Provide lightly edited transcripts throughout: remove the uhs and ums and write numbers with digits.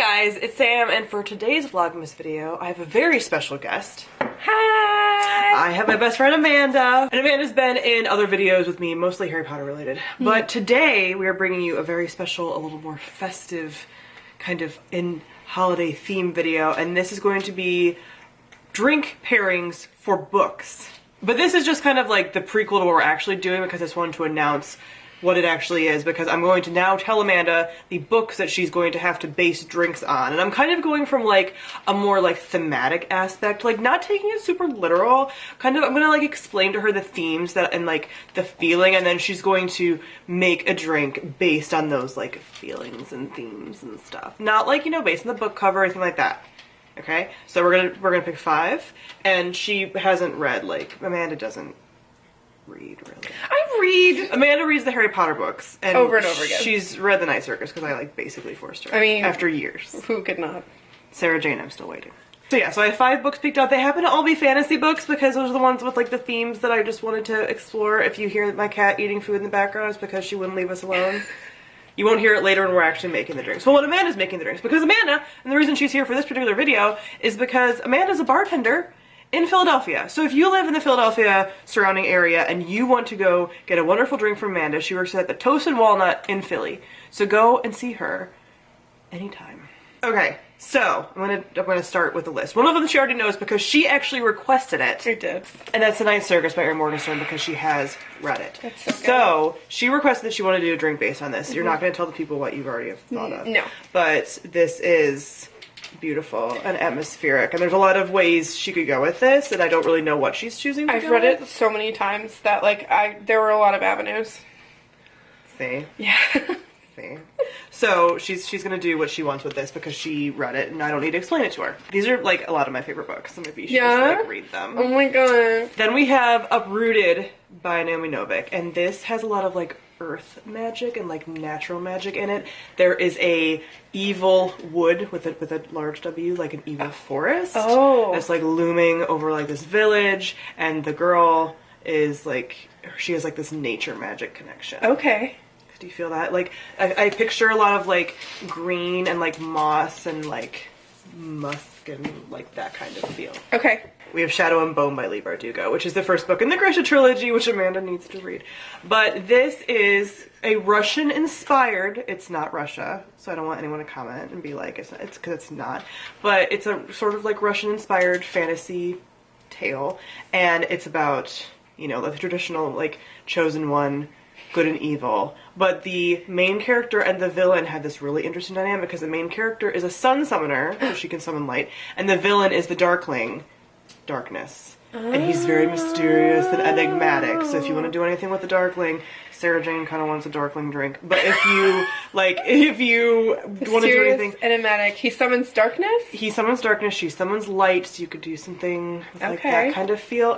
guys, it's Sam, and for today's Vlogmas video, I have a very special guest. Hi! I have my best friend Amanda, and Amanda's been in other videos with me, mostly Harry Potter related. But today, we are bringing you a very special, a little more festive, kind of in holiday theme video, and this is going to be drink pairings for books. But this is just kind of like the prequel to what we're actually doing, because I just wanted to announce what it actually is, because I'm going to now tell Amanda the books that she's going to have to base drinks on. And I'm kind of going from like a more like thematic aspect, like not taking it super literal, kind of I'm gonna like explain to her the themes that and like the feeling, and then she's going to make a drink based on those like feelings and themes and stuff. Not like, you know, based on the book cover or anything like that. Okay? So we're gonna pick 5, and she hasn't read, like, Amanda doesn't read, really. I read. Amanda reads the Harry Potter books. And over and over again. She's read The Night Circus, because I, like, basically forced her. I mean, after years. Who could not? Sarah Jane, I'm still waiting. So yeah, so I have 5 books picked out. They happen to all be fantasy books, because those are the ones with, like, the themes that I just wanted to explore. If you hear my cat eating food in the background, it's because she wouldn't leave us alone. You won't hear it later when we're actually making the drinks. Well, when Amanda's making the drinks, because Amanda, and the reason she's here for this particular video, is because Amanda's a bartender in Philadelphia. So if you live in the Philadelphia surrounding area and you want to go get a wonderful drink from Amanda, she works at the Toast and Walnut in Philly. So go and see her anytime. Okay, so I'm gonna start with the list. One of them she already knows because she actually requested it. I did. And that's The Night Circus by Erin Morgenstern, because she has read it. That's so good. So she requested that she wanted to do a drink based on this. You're not going to tell the people what you've already thought of. No. But this is beautiful and atmospheric, and there's a lot of ways she could go with this, and I don't really know what she's choosing to I've go read with. it so many times that like there were a lot of avenues. See? Yeah. See? So she's gonna do what she wants with this because she read it and I don't need to explain it to her. These are like a lot of my favorite books, so maybe you should just like read them. Oh my god. Then we have Uprooted by Naomi Novik, and this has a lot of like earth magic and like natural magic in it. There is a evil wood with a large W, like an evil forest. Oh. That's like looming over like this village, and the girl is like, she has like this nature magic connection. Okay. Do you feel that? Like, I picture a lot of like green and like moss and like musk and like that kind of feel. Okay. We have Shadow and Bone by Leigh Bardugo, which is the first book in the Grisha trilogy, which Amanda needs to read. But this is a Russian-inspired, it's not Russia, so I don't want anyone to comment and be like, it's because it's not. But it's a sort of like Russian-inspired fantasy tale, and it's about, you know, the traditional like chosen one, good and evil. But the main character and the villain have this really interesting dynamic, because the main character is a sun summoner, so she can summon light, and the villain is the Darkling, darkness. And he's very mysterious and enigmatic, so if you want to do anything with the Darkling, Sarah Jane kind of wants a Darkling drink. But if you, like, if you want to do anything... enigmatic. He summons darkness? He summons darkness, she summons light, so you could do something with like that kind of feel.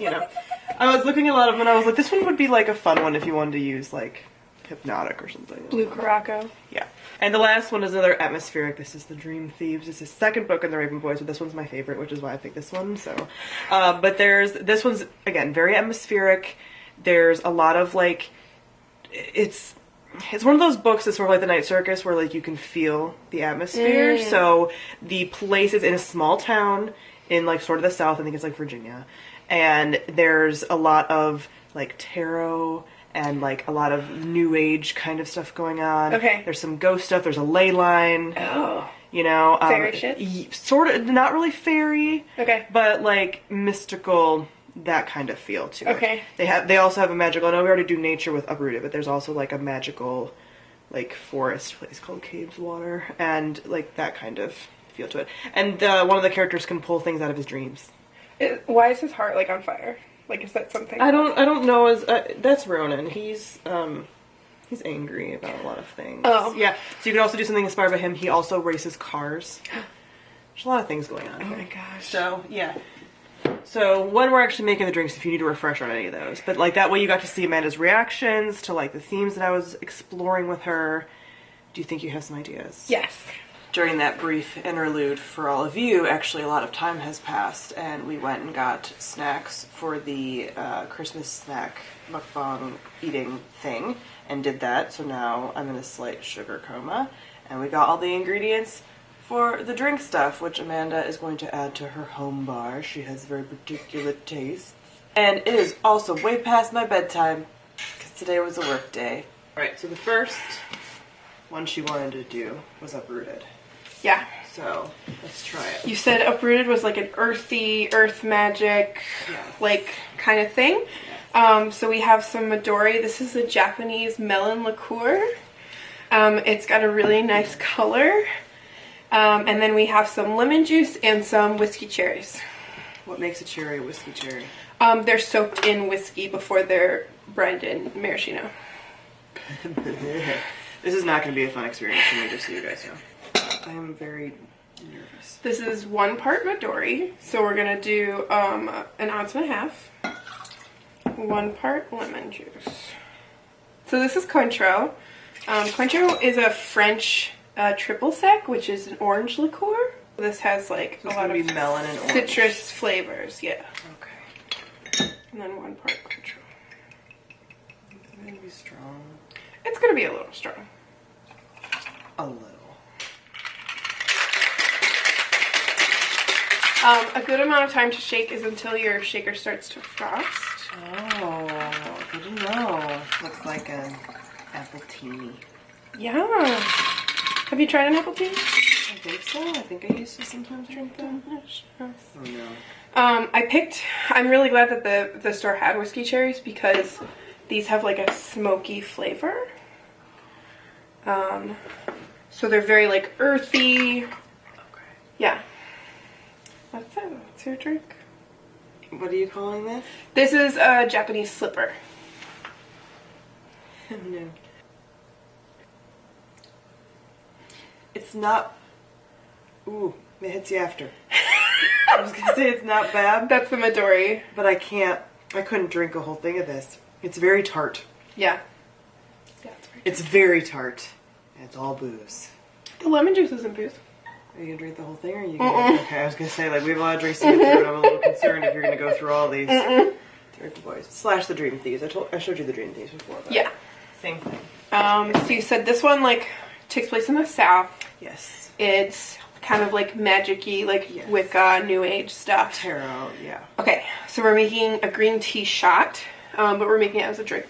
You know, I was looking at a lot of them and I was like, this one would be like a fun one if you wanted to use like Hypnotic or something. Blue Caraco. Yeah. And the last one is another atmospheric. This is The Dream Thieves. It's the second book in the Raven Boys, but this one's my favorite, which is why I picked this one. So, but this one's, again, very atmospheric. There's a lot of like, it's one of those books that's sort of like The Night Circus, where like you can feel the atmosphere. So the place is in a small town in like sort of the South. I think it's like Virginia. And there's a lot of like tarot and like a lot of new age kind of stuff going on. Okay. There's some ghost stuff. There's a ley line. Oh. You know. Fairy shit? Sort of, not really fairy. Okay. But like mystical, that kind of feel to it. Okay. They also have a magical, I know we already do nature with Uprooted, but there's also like a magical like forest place called Caves Water, and like that kind of feel to it. And one of the characters can pull things out of his dreams. Why is his heart like on fire? Like, is that something? I don't know. That's Ronan. He's angry about a lot of things. Oh. Yeah. So you could also do something inspired by him. He also races cars. There's a lot of things going on. Oh my gosh. So yeah. So when we're actually making the drinks, if you need a refresher on any of those, but like that way you got to see Amanda's reactions to like the themes that I was exploring with her. Do you think you have some ideas? Yes. during that brief interlude for all of you, actually a lot of time has passed, and we went and got snacks for the Christmas snack mukbang eating thing, and did that, so now I'm in a slight sugar coma, and we got all the ingredients for the drink stuff, which Amanda is going to add to her home bar. She has very particular tastes. And it is also way past my bedtime, because today was a work day. Alright, so the first one she wanted to do was Uprooted. Yeah. So, let's try it. You said Uprooted was like an earthy, earth magic, Yes. like, kind of thing. Yes. So we have some Midori. This is a Japanese melon liqueur. It's got a really nice color. And then we have some lemon juice and some whiskey cherries. What makes a cherry a whiskey cherry? They're soaked in whiskey before they're brined in maraschino. This is not going to be a fun experience for me, just so you guys know. I am very nervous. This is 1 part Midori, so we're going to do 1.5 ounces. 1 part lemon juice. So this is Cointreau. Cointreau is a French triple sec, which is an orange liqueur. This has like So a lot of melon and orange. citrus flavors, yeah. Okay. And then 1 part Cointreau. It's going to be strong. It's going to be a little strong. A little. A good amount of time to shake is until your shaker starts to frost. Oh, good to know. Looks like an apple tea. Yeah. Have you tried an apple tea? I think so. I think I used to sometimes drink them. Oh no. I'm really glad that the store had whiskey cherries because these have like a smoky flavor. So they're very like earthy. Okay. Yeah. That's it. That's your drink. What are you calling this? This is a Japanese slipper. No. It's not. Ooh, it hits you after. I was gonna say it's not bad, That's the Midori. but I couldn't drink a whole thing of this. It's very tart. Yeah. Yeah, It's very tart. And it's all booze. the lemon juice isn't booze. Are you gonna drink the whole thing, or are you gonna? Okay, I was gonna say, like, we have a lot of drinks to get through, and I'm a little concerned if you're gonna go through all these. Terrible boys. Slash the Dream Thieves. I showed you the Dream Thieves before. But Yeah. same thing. So you said this one like takes place in the South. Yes. It's kind of like magic-y, like Yes. Wicca, New Age stuff. Tarot. Yeah. Okay, so we're making a green tea shot, but we're making it as a drink.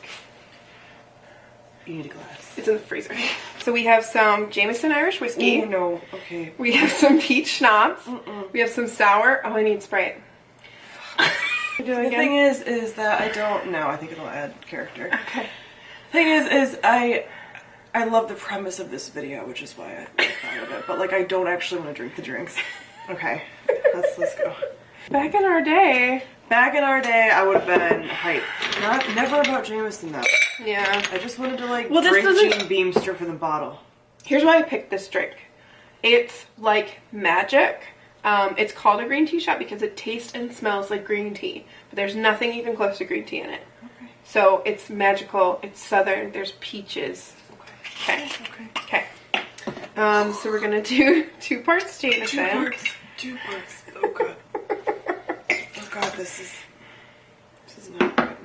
You need a glass. It's in the freezer. So we have some Jameson Irish whiskey. Ooh, no. Okay. We have some peach schnapps. We have some sour. Oh, I need Sprite. The thing is that I don't know. I think it'll add character. Okay. Thing is I love the premise of this video, which is why I thought of it. But like, I don't actually want to drink the drinks. Okay, let's go. Back in our day. Back in our day, I would have been hyped. Never about Jameson though. Yeah. I just wanted to like Well, this drink doesn't- Gene Beam straight from the bottle. Here's why I picked this drink. It's like magic. It's called a green tea shot because it tastes and smells like green tea, but there's nothing even close to green tea in it. Okay. So it's magical. It's southern. There's peaches. Okay. Okay. Okay. So we're gonna do 2 parts Jameson. Two parts. Oh god. Oh god, this is not good.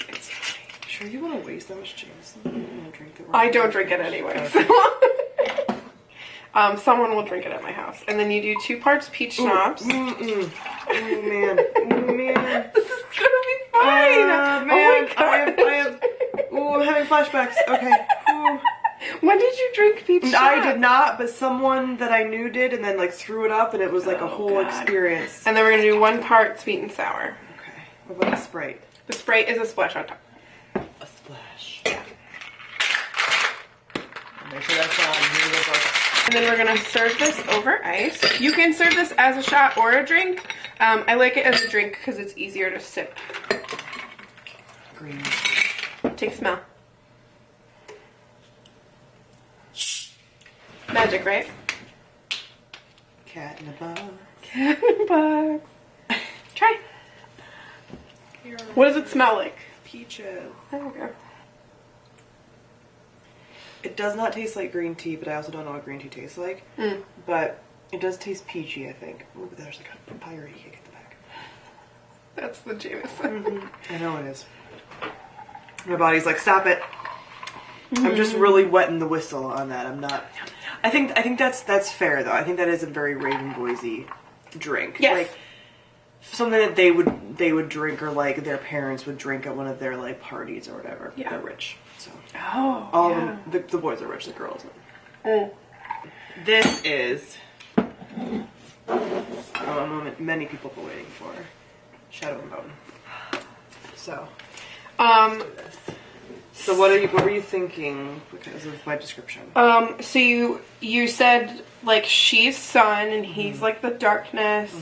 It's fine. Sure you want to waste that much Jameson? You want to drink it? I don't drink it anyway. So. Someone will drink it at my house, and then you do 2 parts peach schnapps. Oh man. Oh man. This is gonna be fine. Man, Oh my god. I have. Ooh, I'm having flashbacks. Okay. Ooh. When did you drink peach schnapps? I did not, but someone that I knew did, and then like threw it up, and it was like a Oh, whole God. experience. And then we're gonna do 1 part sweet and sour. Okay. What about the Sprite? The Sprite is a splash on top. A splash. Yeah. Make sure that's on. Here we go. And then we're gonna serve this over ice. You can serve this as a shot or a drink. I like it as a drink because it's easier to sip. Green. Take a smell. Magic, right? Cat in a box. Cat in a box. Try. What does it smell like? Peaches. There we go. It does not taste like green tea, but I also don't know what green tea tastes like. But it does taste peachy, I think. Ooh, there's like a papaya cake at the back. That's the Jameson. I know it is. My body's like, stop it. I'm just really wetting the whistle on that. I'm not. I think that's fair though. I think that is a very Raven Boise drink. Yes. Like something that they would drink, or like their parents would drink at one of their like parties or whatever. Yeah. They're rich. So all of them, the boys are rich, the girls aren't. This is a moment many people have been waiting for. Shadow and Bone. So So what were you thinking because of my description? So you said like she's sun and he's like the darkness.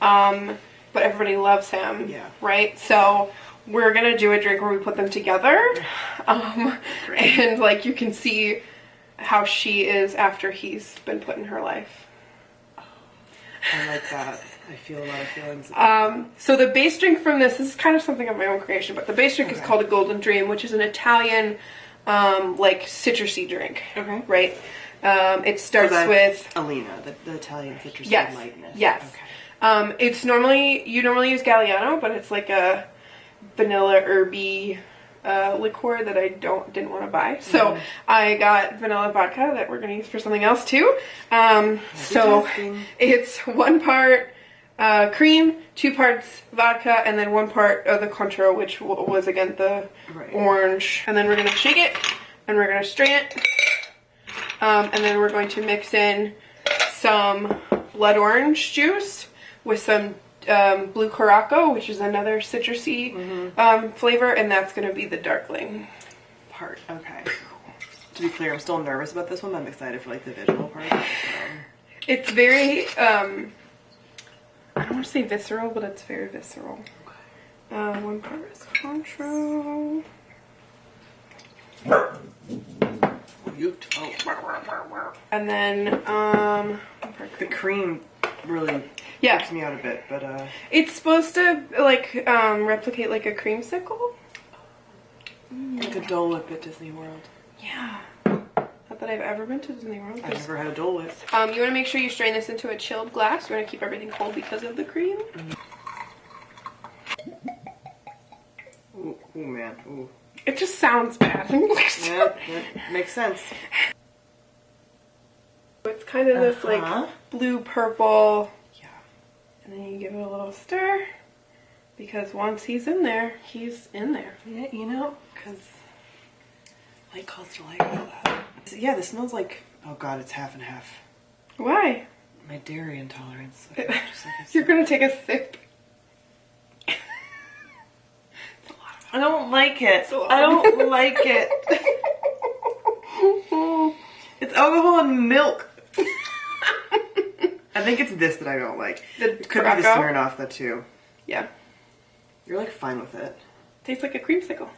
But everybody loves him. Yeah. Right? So we're gonna do a drink where we put them together. And like you can see how she is after he's been put in her life. I like that. I feel a lot of feelings. So the base drink from this is kind of something of my own creation, but the base drink is called a Golden Dream, which is an Italian, like citrusy drink. Okay. Right? It starts with Alina, the Italian citrusy lightness. Yes. Okay. It's normally you use Galliano, but it's like a vanilla herby liqueur that I didn't want to buy. So I got vanilla vodka that we're going to use for something else too. So it's 1 part cream, 2 parts vodka, and then 1 part of the Cointreau, which was again the orange. And then we're going to shake it and we're going to strain it. And then we're going to mix in some blood orange juice with some blue Curaçao, which is another citrusy flavor, and that's going to be the darkling part. Okay. To be clear, I'm still nervous about this one, but I'm excited for like the visual part. It's very, I don't want to say visceral, but it's very visceral. Okay. 1 part is Cointreau. And then, the cream really freaks me out a bit, but it's supposed to like replicate like a creamsicle. Like a Dole Whip at Disney World. Yeah. Not that I've ever been to Disney World. I've never had a Dole Whip. You want to make sure you strain this into a chilled glass. You want to keep everything cold because of the cream. Ooh, man. Ooh. It just sounds bad. Yeah, that makes sense. It's kind of this like blue purple. Yeah. And then you give it a little stir. Because once he's in there, he's in there. Yeah, you know, because light calls to light, all that. Yeah, this smells like, oh god, it's half and half. Why? My dairy intolerance. You're gonna take a sip. I don't like it. I don't like it. It's alcohol and milk. I think it's this that I don't like. It could be the Smirnoff, that too. Yeah. You're like fine with it. Tastes like a creamsicle.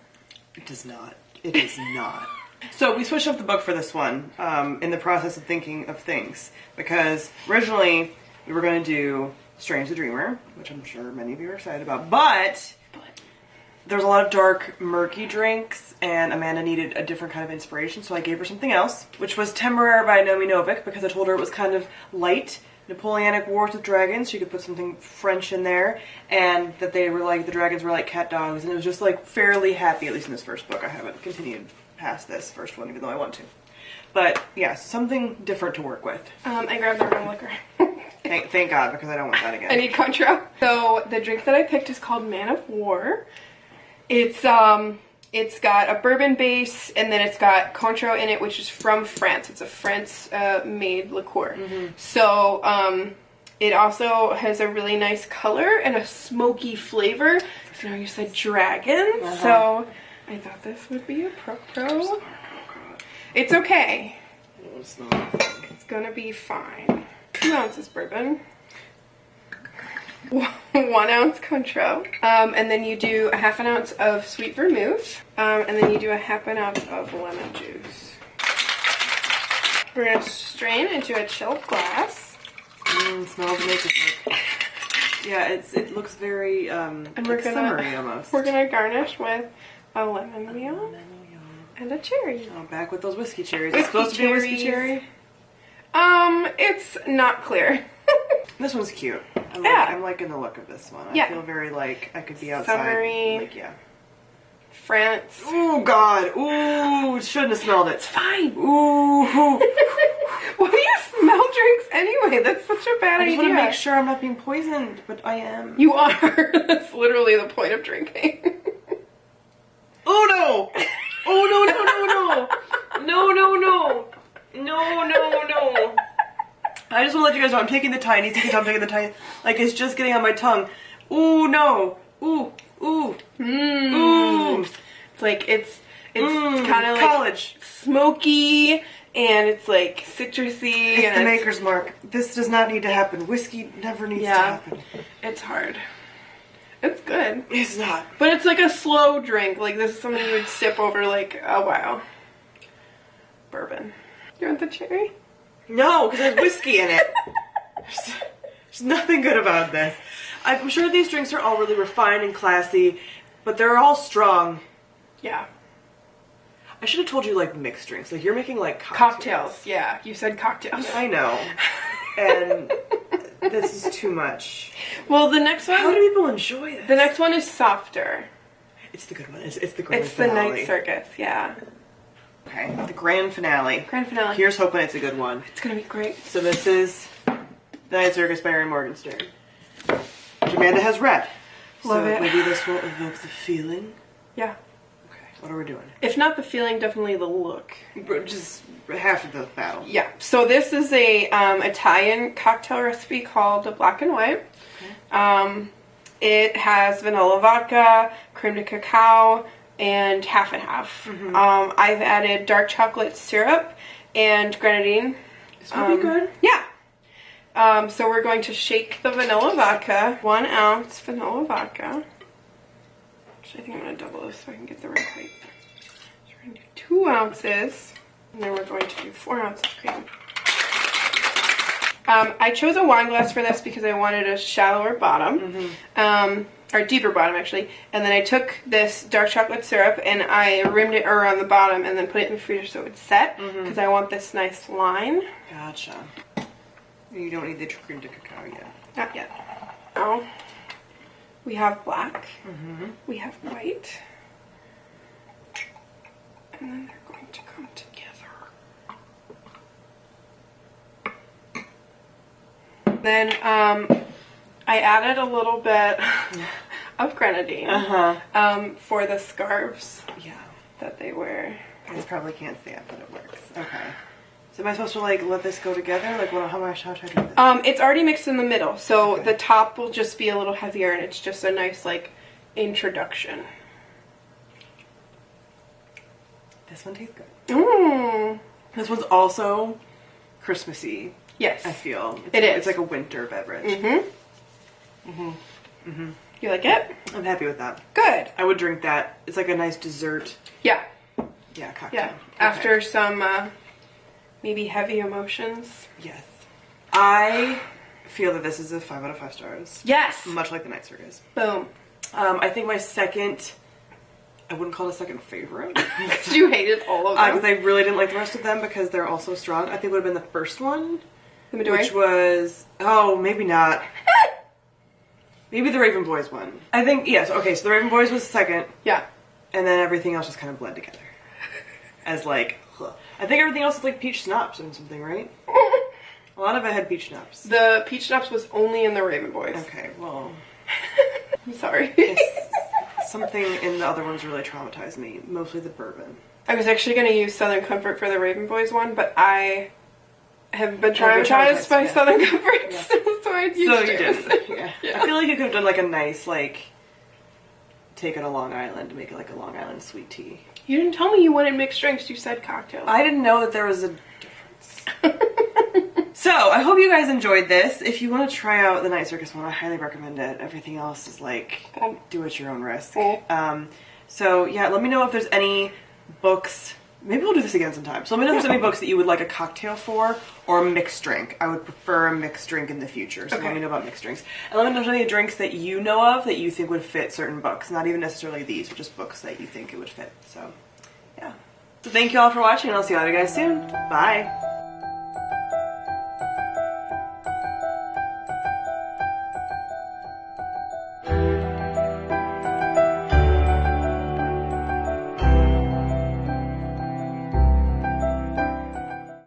It does not. It does not. So we switched up the book for this one in the process of thinking of things. Because originally we were going to do Strange the Dreamer, which I'm sure many of you are excited about. But there's a lot of dark, murky drinks, and Amanda needed a different kind of inspiration, so I gave her something else, which was Temeraire by Nomi Novik, because I told her it was kind of light, Napoleonic Wars with dragons. She could put something French in there, and that they were like, the dragons were like cat dogs, and it was just like fairly happy, at least in this first book. I haven't continued past this first one, even though I want to. But yeah, something different to work with. I grabbed the wrong liquor. Thank God, because I don't want that again. I need Cointreau. So the drink that I picked is called Man of War. It's got a bourbon base, and then it's got Cointreau in it, which is from France. It's a France made liqueur. So it also has a really nice color and a smoky flavor. So you said dragon, so I thought this would be a pro. It's okay. It's gonna be fine. 2 ounces bourbon. 1 ounce Cointreau, and then you do a ½ ounce of sweet vermouth, and then you do a ½ ounce of lemon juice. We're going to strain into a chilled glass. Smells amazing. Yeah, it looks very and like summery almost. We're going to garnish with a lemon wheel. And a cherry. Oh, back with those whiskey cherries. It's supposed to be a whiskey cherry? It's not clear. This one's cute. I'm liking the look of this one. Yeah. I feel very like I could be outside. Summery. Like, yeah. France. Oh, God. Ooh, shouldn't have smelled it. It's fine. Ooh. Why do you smell drinks anyway? That's such a bad idea. I just want to make sure I'm not being poisoned, but I am. You are. That's literally the point of drinking. Oh, no. Oh, no, no, no, no. No, no, no. No, no, no. I just want to let you guys know I'm taking the tiny. I'm taking the tiny. Like, it's just getting on my tongue. Ooh, no. Ooh, ooh. Ooh. It's like, it's kind of like college. Smoky, and it's like citrusy. It's the maker's mark. This does not need to happen. Whiskey never needs to happen. It's hard. It's good. It's not. But it's like a slow drink. Like, this is something you would sip over like a while. Bourbon. You want the cherry? No, because there's whiskey in it. There's nothing good about this. I'm sure these drinks are all really refined and classy, but they're all strong. Yeah. I should have told you, like, mixed drinks. Like, you're making, like, cocktails. Yeah, you said cocktails. I know. And this is too much. Well, the next one... How do people enjoy this? The next one is softer. It's the good one. It's the grand finale. It's the Night Circus, yeah. Okay, the grand finale. Grand finale. Here's hoping it's a good one. It's gonna be great. So this is The Night Circus by Erin Morgenstern. Which Amanda has read. Love it. Maybe this will evoke the feeling. Yeah. Okay, what are we doing? If not the feeling, definitely the look. Just half of the battle. Yeah. So this is a Italian cocktail recipe called the Black and White. Okay. It has vanilla vodka, creme de cacao, and half and half. Mm-hmm. I've added dark chocolate syrup and grenadine. This would be good. Yeah. So we're going to shake the vanilla vodka. 1 ounce vanilla vodka. Actually, I think I'm going to double this so I can get the right height. So we're going to do 2 ounces. And then we're going to do 4 ounces cream. I chose a wine glass for this because I wanted a shallower bottom. Mm-hmm. Or deeper bottom, actually. And then I took this dark chocolate syrup and I rimmed it around the bottom and then put it in the freezer so it would set. Because I want this nice line. Gotcha. You don't need the creme de cacao yet. Not yet. Now, we have black. Mm-hmm. We have white. And then they're going to come together. Then, I added a little bit of grenadine for the scarves that they wear. You guys probably can't see it, but it works. Okay. So am I supposed to, like, let this go together? Like, how should I do this? It's already mixed in the middle, so the top will just be a little heavier, and it's just a nice, like, introduction. This one tastes good. Mmm. This one's also Christmassy. Yes. I feel. It is. It's like a winter beverage. Mm-hmm. Mm-hmm. Mm-hmm. You like it? I'm happy with that. Good. I would drink that. It's like a nice dessert. Yeah. Yeah, cocktail. Yeah. Okay. After some, maybe heavy emotions. Yes. I feel that this is a 5 out of 5 stars. Yes. Much like the Night Circus. Boom. I think my second... I wouldn't call it a second favorite. You hated all of them? Because I really didn't like the rest of them because they're all so strong. I think it would have been the first one. The Midori? Which was... Oh, maybe not. Maybe the Raven Boys one. I think, yes, okay, so the Raven Boys was second. Yeah. And then everything else just kind of bled together. As like... I think everything else is like peach schnapps and something, right? A lot of it had peach schnapps. The peach schnapps was only in the Raven Boys. Okay, well... I'm sorry. Something in the other ones really traumatized me. Mostly the bourbon. I was actually going to use Southern Comfort for the Raven Boys one, but I have been traumatized by Southern Comfort, so I'd use you didn't. Yeah. I feel like you could have done like a nice, like, take it to Long Island to make it like a Long Island sweet tea. You didn't tell me you wanted mixed drinks, you said cocktails. I didn't know that there was a difference. So, I hope you guys enjoyed this. If you want to try out the Night Circus one, I highly recommend it. Everything else is like, do at your own risk. So, yeah, let me know if there's any books. Maybe we'll do this again sometime. So let me know if there's any books that you would like a cocktail for or a mixed drink. I would prefer a mixed drink in the future. So let me know about mixed drinks. And let me know if there's any drinks that you know of that you think would fit certain books. Not even necessarily these, but just books that you think it would fit. So, yeah. So thank you all for watching, and I'll see all you guys soon. Bye.